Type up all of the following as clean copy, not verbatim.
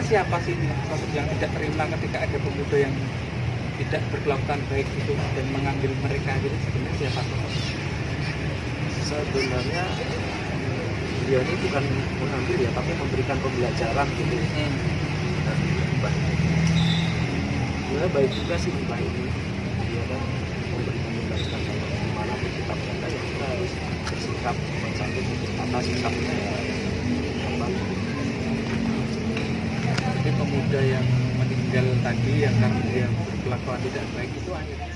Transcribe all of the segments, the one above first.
siapa sih sosok yang tidak terima ketika ada pemuda yang tidak berkelakuan baik itu dan mengambil mereka gitu, sebenarnya siapa sosok? Sebenarnya dia ini bukan mengambil ya, tapi memberikan pembelajaran gitu. Dan Mbah sebenarnya baik juga sih Mbah ini, dia kan memberikan pembelajaran kalau gimana bersikap kita ya, kita harus bersikap mencantum tata sikapnya ya yang baik. Jadi pemuda yang meninggal tadi yang karena dia berkelakuan tidak baik itu akhirnya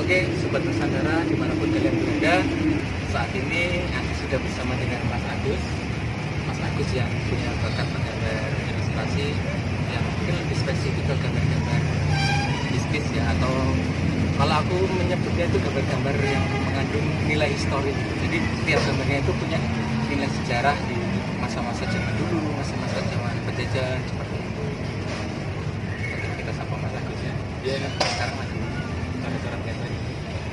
Oke, Sobat Nusantara dimanapun kalian berada, saat ini aku sudah bersama dengan Mas Agus. Mas Agus yang punya bakat menggambar ilustrasi yang mungkin lebih spesifik ke gambar-gambar bisnis ya, atau kalau aku menyebutnya itu gambar-gambar yang mengandung nilai historis. Jadi setiap gambarnya itu punya nilai sejarah di masa-masa zaman dulu, masa-masa zaman penjajahan seperti itu. Oke, kita sapa Mas Agus ya. Dia sekarang lagi coret-coret gambar.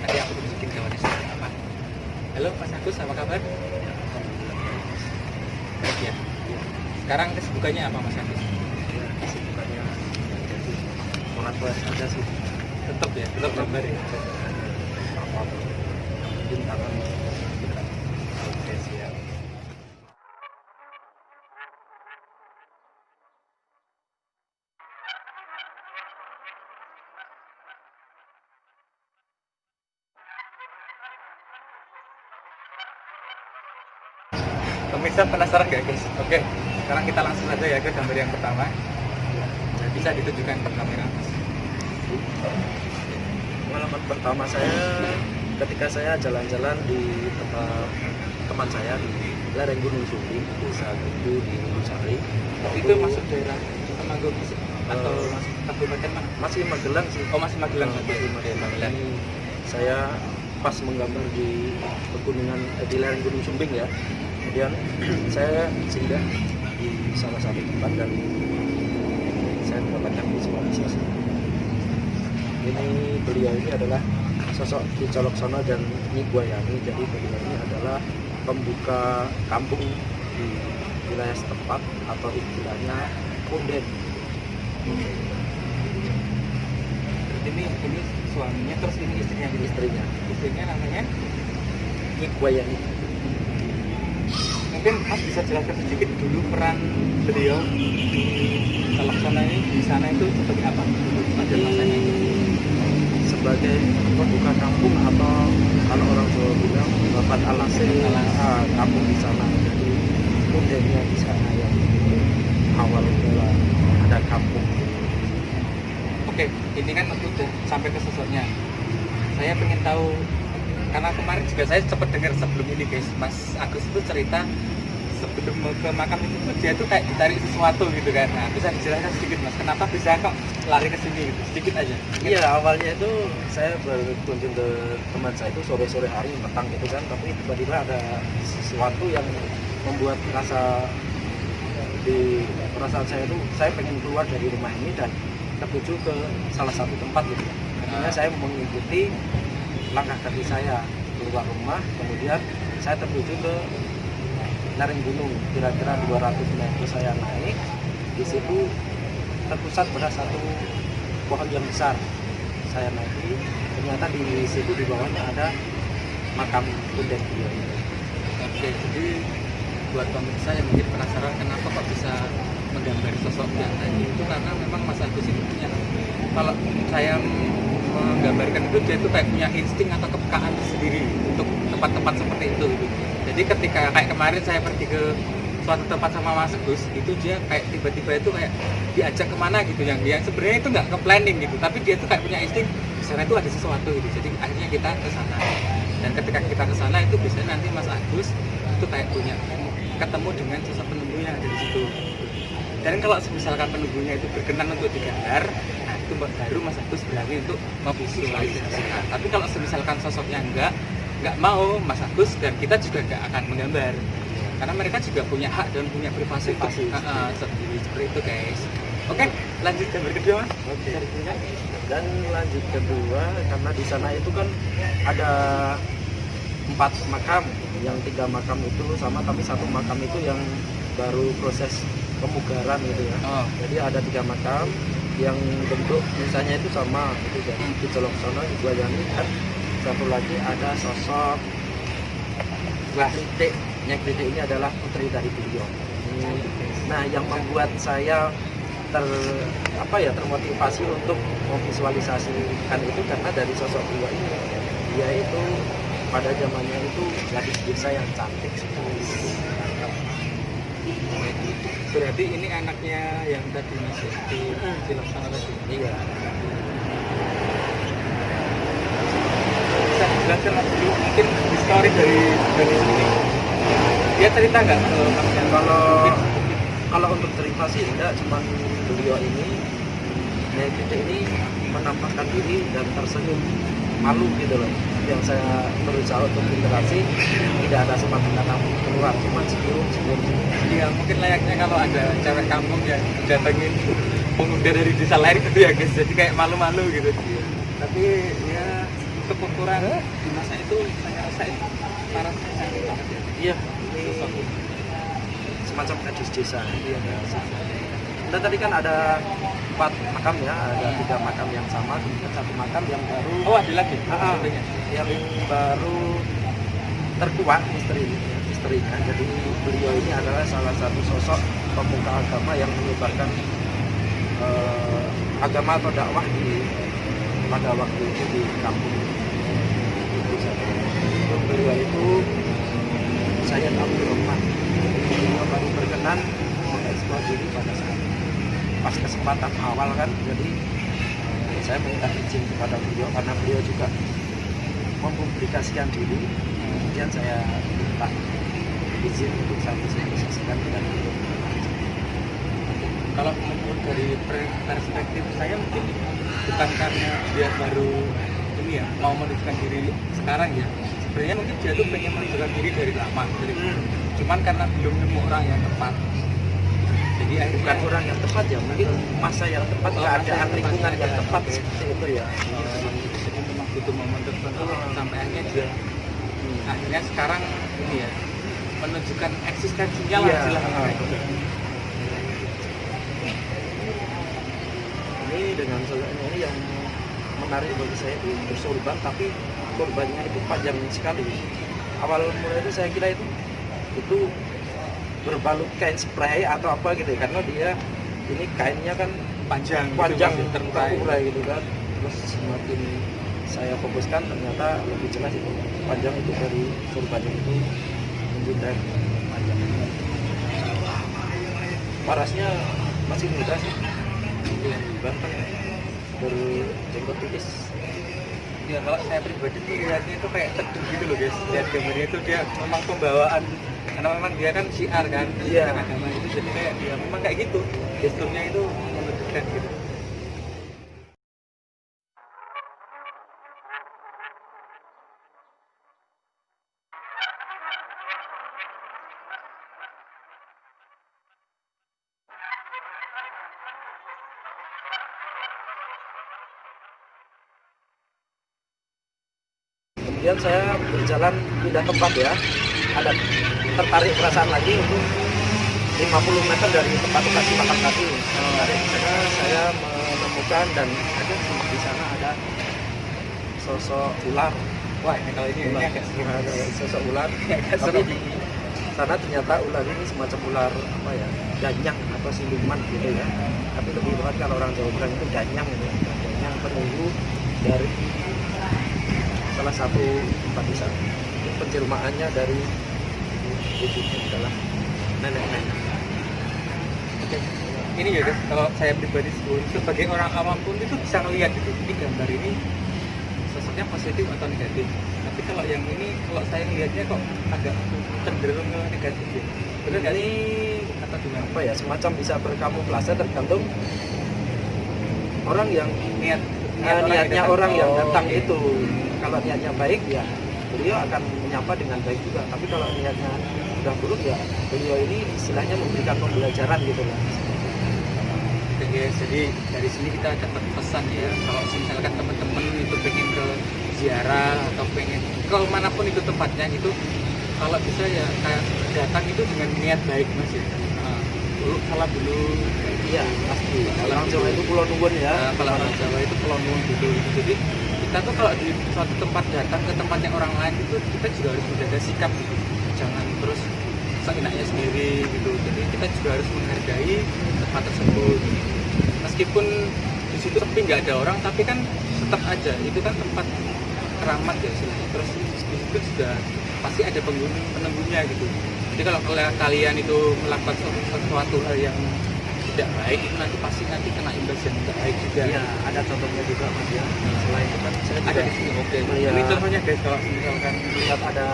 Tadi aku tunjukin gambarnya seperti apa. Halo Mas Agus, apa kabar? Baik ya. Sekarang kesibukannya apa Mas Agus? Ya, kesibukannya jadi orang tua aja sih. Tetap ya, tetap gambar ya. Apa bintangan. Oke, siap. Pemirsa penasaran gak guys? Oke, sekarang kita langsung saja ya ke gambar yang pertama. Bisa ditunjukkan ke kamera. Pengalaman pertama saya ketika saya jalan-jalan di tempat teman saya di lereng Gunung Sumbing, desa itu di Gunungsari. Itu masuk daerah Temanggung atau masuk kabupaten mana? Masih Magelang sih. Oh, masih Magelang. Masih Magelang. Ini saya pas menggambar di pegunungan di lereng Gunung Sumbing ya. Kemudian saya singgah di salah satu tempat dan saya mendapatkan visualisasi. Ini beliau ini adalah sosok Ki Coloksono dan Nyi Gwayani. Jadi beliau ini adalah pembuka kampung di wilayah setempat atau istilahnya punden. Ini suaminya, terus ini istrinya. Istrinya namanya Nyi Gwayani. mungkin Mas bisa jelaskan sedikit dulu peran beliau di Coloksono ini di sana itu seperti apa pada masanya itu? Sebagai pembuka kampung atau kalau orang Jawa bilang babat alase kampung di sana. Jadi pundennya di sana yang awal mula ada kampung. Oke, ini kan udah sampai ke sosoknya. Saya pengen tahu, karena kemarin juga saya sempat dengar sebelum ini guys, Mas Agus itu cerita sebelum ke makam itu tuh dia tuh kayak ditarik sesuatu gitu kan. Nah, bisa dijelaskan sedikit Mas, kenapa bisa kok lari ke sini gitu? Sedikit aja. Iya, awalnya itu saya berkunjung ke teman saya itu sore-sore hari petang gitu kan, tapi tiba-tiba ada sesuatu yang membuat di perasaan saya itu saya pengen keluar dari rumah ini dan tertuju ke salah satu tempat gitu. Akhirnya saya mengikuti langkah kaki saya keluar rumah, kemudian saya tertuju ke lereng gunung, kira-kira 200 meter saya naik. Di situ terpusat pada satu pohon yang besar. Saya naiki, ternyata di situ di bawahnya ada makam punden beliau. Oke, jadi buat pemirsa yang mungkin penasaran kenapa kok bisa menggambar sosok yang tadi itu, karena memang Mas Agus itu punya, kalau saya menggambarkan itu dia itu kayak punya insting atau kepekaan sendiri untuk tempat-tempat seperti itu gitu. Jadi ketika kayak kemarin saya pergi ke suatu tempat sama Mas Agus, itu dia kayak tiba-tiba itu kayak diajak kemana gitu yang sebenarnya itu nggak ke planning gitu, tapi dia tuh kayak punya insting di sana itu ada sesuatu gitu. Jadi akhirnya kita ke sana, dan ketika kita ke sana itu biasanya nanti Mas Agus itu kayak punya ketemu dengan sosok penemu penunggunya ada di situ. Dan kalau misalkan penunggunya itu berkenan untuk digambar, nah itu baru Mas Agus berani untuk memvisualisasikan. Tapi kalau misalkan sosoknya nggak mau, Mas Agus dan kita juga nggak akan menggambar, karena mereka juga punya hak dan punya privasi sendiri seperti itu guys. Oke, lanjut gambar kedua Mas. Oke. Dan lanjut kedua, karena di sana itu kan ada 4 makam, yang 3 makam itu sama, tapi 1 makam itu yang baru proses pemugaran gitu ya. Jadi ada 3 makam yang bentuk misalnya itu sama, itu dari di Colok Sono, di Guayani, dan satu lagi ada sosok Kritik. Yang Kritik ini adalah putri dari beliau. Nah, yang membuat saya termotivasi untuk memvisualisasikan itu karena dari sosok beliau ini, dia itu pada zamannya itu gadis desa yang cantik sekali. Berarti ini anaknya yang tadi Mas di film sana tadi. Iya. Bisa dijelaskan Mas dulu mungkin histori dari sini. Dia cerita nggak kalau untuk cerita sih enggak, cuman beliau ini Nyai Kritik ini menampakkan diri dan tersenyum malu gitu loh. Yang saya berusaha untuk interaksi, tidak ada semata-mata keluar, cuma senyum. Iya, mungkin layaknya kalau ada cewek kampung yang datengin pemuda dari desa lain gitu ya guys, jadi kayak malu-malu gitu. Tapi ya untuk ukuran di masa itu saya rasain parasnya cantik banget ya. Iya, ini semacam gadis desa. Iya. Dan tadi kan ada 4 makam ya, ada 3 makam yang sama, kemudian 1 makam yang baru. Oh, ada lagi? Yang baru terkuat misterinya. Jadi beliau ini adalah salah satu sosok pemuka agama yang menyebarkan agama atau dakwah pada waktu itu di kampung itu. Beliau itu saya tahu rumah. Beliau baru berkenan mengeksplor diri pada saat pas kesempatan awal kan, jadi saya minta izin kepada beliau karena beliau juga mempublikasikan diri, kemudian saya minta izin untuk saya visualisasikan dengan beliau. Kalau menurut dari perspektif saya mungkin bukan karena dia baru ini ya mau menunjukkan diri sekarang ya, sebenarnya mungkin dia tuh pengen menunjukkan diri dari lama, cuman karena belum nemu orang yang tepat. Jadi Bukan orang yang tepat ya, mungkin masa yang tepat, keadaan lingkungan yang tepat seperti itu ya. Jadi memang butuh momen tertentu sampai akhirnya dia akhirnya sekarang ini ya menunjukkan eksistensinya lah istilahnya. Ini dengan sosoknya ini yang menarik bagi saya itu bersorban, tapi korbannya itu panjang sekali. Awal mulai itu saya kira itu berbalut kain spray atau apa gitu, karena dia ini kainnya kan panjang gitu, terurai gitu kan. Terus semakin saya fokuskan ternyata lebih jelas itu panjang itu dari sorbannya itu menjindai panjang. Parasnya masih muda sih, ganteng, berjenggot tipis. Ya kalau saya pribadi lihatnya itu kayak teduh gitu loh guys, lihat gambarnya itu dia memang pembawaan, karena memang dia kan syiar kan, agama itu, jadi kayak dia memang kayak gitu, gesturnya itu menunjukkan gitu. Kemudian saya berjalan pindah tempat ya, ada tertarik perasaan lagi untuk 50 meter dari tempat lokasi makam tadi. Karena saya menemukan dan ada di sana ada sosok ular. Wah, kalau ini agak ada sosok ular. Tapi di sana ternyata ular ini semacam ular apa ya, ganyang atau siluman gitu ya. Tapi lebih tepat kalau orang Jawa bilang itu ganyang gitu. Ganyang penunggu dari salah satu tempat desa. Penjelmaannya dari wujudnya adalah nenek-nenek. Oke. Ini ya guys, kalau saya pribadi sebagai orang awam pun itu bisa ngelihat gitu. Ini gambar ini sosoknya positif atau negatif. Tapi kalau yang ini, kalau saya ngelihatnya kok agak cenderung ke negatif ya. Benar nggak sih? Atau apa ya, semacam bisa berkamuflase tergantung orang yang niatnya orang yang datang itu. Kalau niatnya baik ya beliau akan menyapa dengan baik juga, tapi kalau niatnya sudah buruk ya beliau ini istilahnya memberikan pembelajaran gitu lah. Oke guys, jadi dari sini kita dapat pesan ya, kalau misalkan teman-teman itu pengen ke ziarah atau pengen ke manapun itu tempatnya gitu, kalau bisa ya kayak datang itu dengan niat baik mas ya. Dulu salah dulu. Iya pasti. Orang Jawa itu pulau nuwun ya. Kalau orang Jawa itu pulau nuwun gitu. Jadi kita tuh kalau di suatu tempat datang ke tempatnya orang lain itu kita juga harus menjaga sikap gitu. Jangan terus seenaknya sendiri gitu. Jadi kita juga harus menghargai tempat tersebut. Meskipun di situ sepi nggak ada orang, tapi kan tetap aja itu kan tempat keramat ya istilahnya. Terus di situ juga pasti ada penunggunya gitu. Jadi kalau kalian itu melakukan sesuatu hal yang tidak baik, itu nanti kena imbas yang tidak baik juga. Iya, ada contohnya juga mas ya. Selain itu kan saya Ada di sini. Oke. Iya. Ini contohnya guys, kalau misalkan lihat ada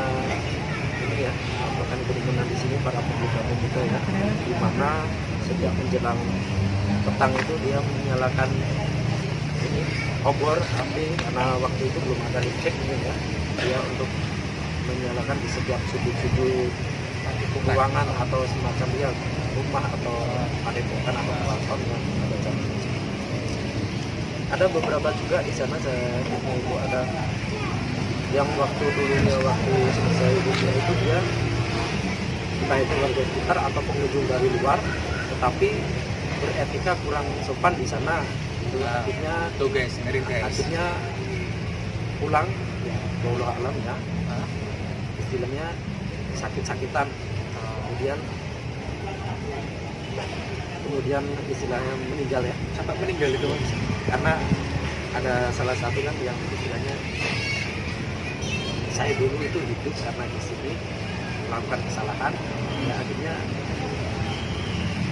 ini ya, bahkan kerumunan di sini para pemuda-pemuda ya, di mana sejak menjelang petang itu dia menyalakan ini obor api, karena waktu itu belum ada listrik mungkin ya, dia untuk menyalakan di setiap sudut-sudut ruangan atau semacam ya rumah atau padepokan atau balkon yang ada jalan. Ada beberapa juga di sana saya lihat itu ada yang waktu dulunya waktu selesai ujian itu dia entah itu warga sekitar atau pengunjung dari luar, tetapi beretika kurang sopan di sana. Itu akhirnya tuh guys, ngeri guys. akhirnya pulang ya, wallahu alam ya. Istilahnya sakit-sakitan, kemudian istilahnya meninggal ya. Sampai meninggal itu mas? Karena ada salah satu kan yang istilahnya saya dulu itu hidup karena di sini melakukan kesalahan, ya akhirnya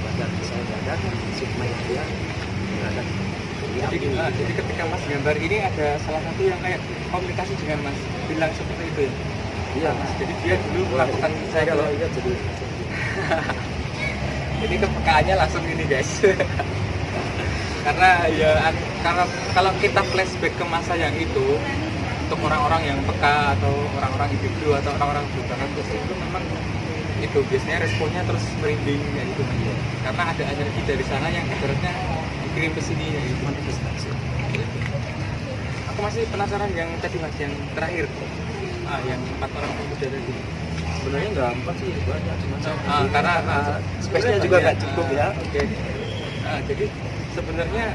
badan saya badan supaya dia berada jadi ketika mas gambar ini ada salah satu yang kayak komunikasi dengan mas bilang seperti itu ya? Iya mas, jadi dia dulu melakukan saya kalau ingat jadi jadi kepekaannya langsung ini guys. Karena ya kalau kita flashback ke masa yang itu, untuk orang-orang yang peka atau orang-orang individu atau orang-orang berbakat itu memang itu biasanya responnya terus merinding ya itu ya. Karena ada energi dari sana yang ibaratnya dikirim ke sini ya itu manifestasi. Aku masih penasaran yang tadi mas, yang terakhir yang 4 orang pemuda tadi. Sebenarnya nggak empat sih, banyak cuma karena space-nya juga nggak cukup ya. Oke. Jadi sebenarnya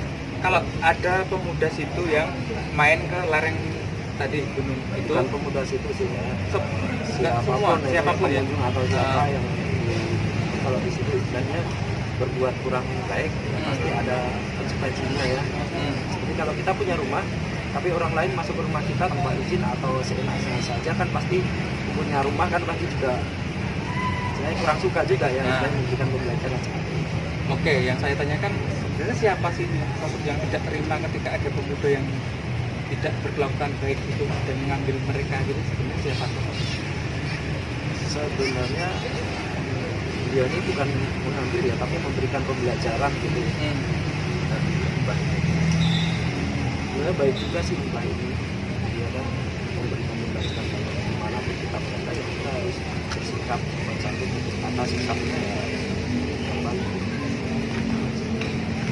kalau ada pemuda situ yang main ke lereng tadi gunung itu, bukan pemuda situ sih ya. Siapapun ya, atau siapa yang kalau di situ istilahnya berbuat kurang baik ya pasti ada konsekuensinya ya. Jadi kalau kita punya rumah tapi orang lain masuk ke rumah kita tanpa izin atau seenaknya saja kan pasti punya rumah kan pasti juga saya kurang suka juga ya memberikan pembelajaran seperti itu. Oke, yang saya tanyakan sebenarnya siapa sih sosok yang tidak terima ketika ada pemuda yang tidak berkelakuan baik itu dan mengambil mereka gitu, sebenarnya siapa sosok? Sebenarnya dia ini bukan mengambil ya, tapi memberikan pembelajaran gitu. Sebenarnya baik juga sih entah ini dia kan memberikan pembelajaran kalau dimanapun kita berada ya kita harus bersikap bersatu atas sikapnya ya.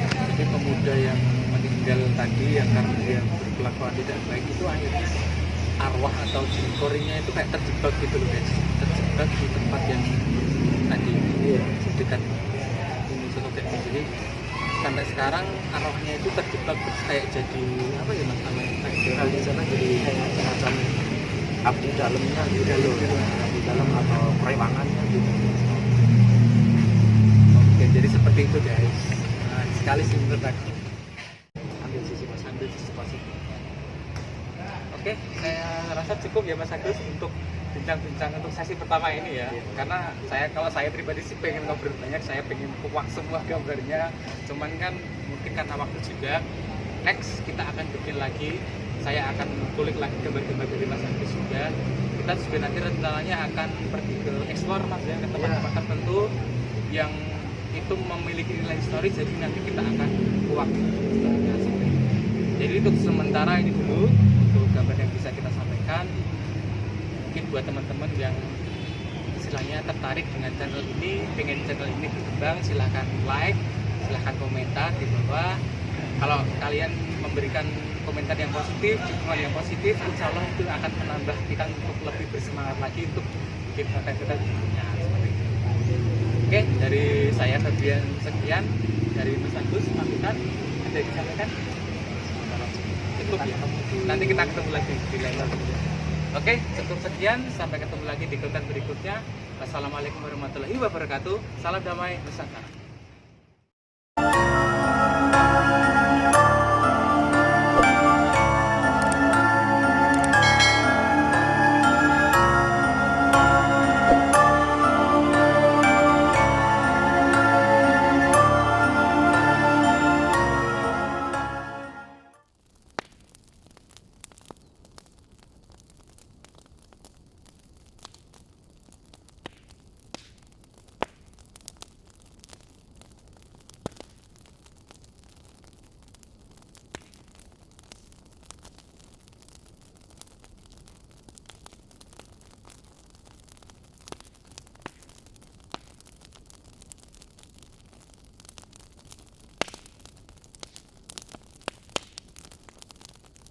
Jadi pemuda yang meninggal tadi yang karena dia berkelakuan tidak baik itu akhirnya arwah atau jin-korinya itu kayak terjebak gitu loh guys, terjebak di tempat yang tadi dekat ini sosok. Jadi sampai sekarang arwahnya itu terjebak kayak jadi apa ya mas namanya, di sana jadi kayak semacam abdi dalamnya gitu loh, abdi dalam atau perewangannya gitu. Oke, jadi seperti itu guys. Sekali sih menurut aku. Ambil sisi positif. Oke, saya rasa cukup ya Mas Agus untuk bincang-bincang untuk sesi pertama ini ya. Karena kalau saya pribadi sih pengen ngobrol banyak, saya pengen kuak semua gambarnya. Cuman kan mungkin karena waktu juga. Next kita akan bikin lagi. Saya akan kulik lagi gambar-gambar dari Mas Agus juga. Kita juga nanti rencananya akan pergi ke explore Mas ya, ke tempat-tempat tertentu yang itu memiliki nilai historis, jadi nanti kita akan kuak historinya sendiri. Jadi untuk sementara ini dulu untuk gambar yang bisa kita sampaikan. Mungkin buat teman-teman yang istilahnya tertarik dengan channel ini, pengen channel ini berkembang, silahkan like, silahkan komentar di bawah. Kalau kalian memberikan komentar yang positif, dukungan yang positif, insya Allah itu akan menambah kita untuk lebih bersemangat lagi untuk bikin konten-konten berikutnya seperti itu. Oke, dari saya Febrian sekian, dari Mas Agus pamitan. Ada yang disampaikan? Cukup ya. Nanti kita ketemu lagi di lain waktu. Oke, cukup sekian. Sampai ketemu lagi di konten berikutnya. Wassalamualaikum warahmatullahi wabarakatuh. Salam damai Nusantara.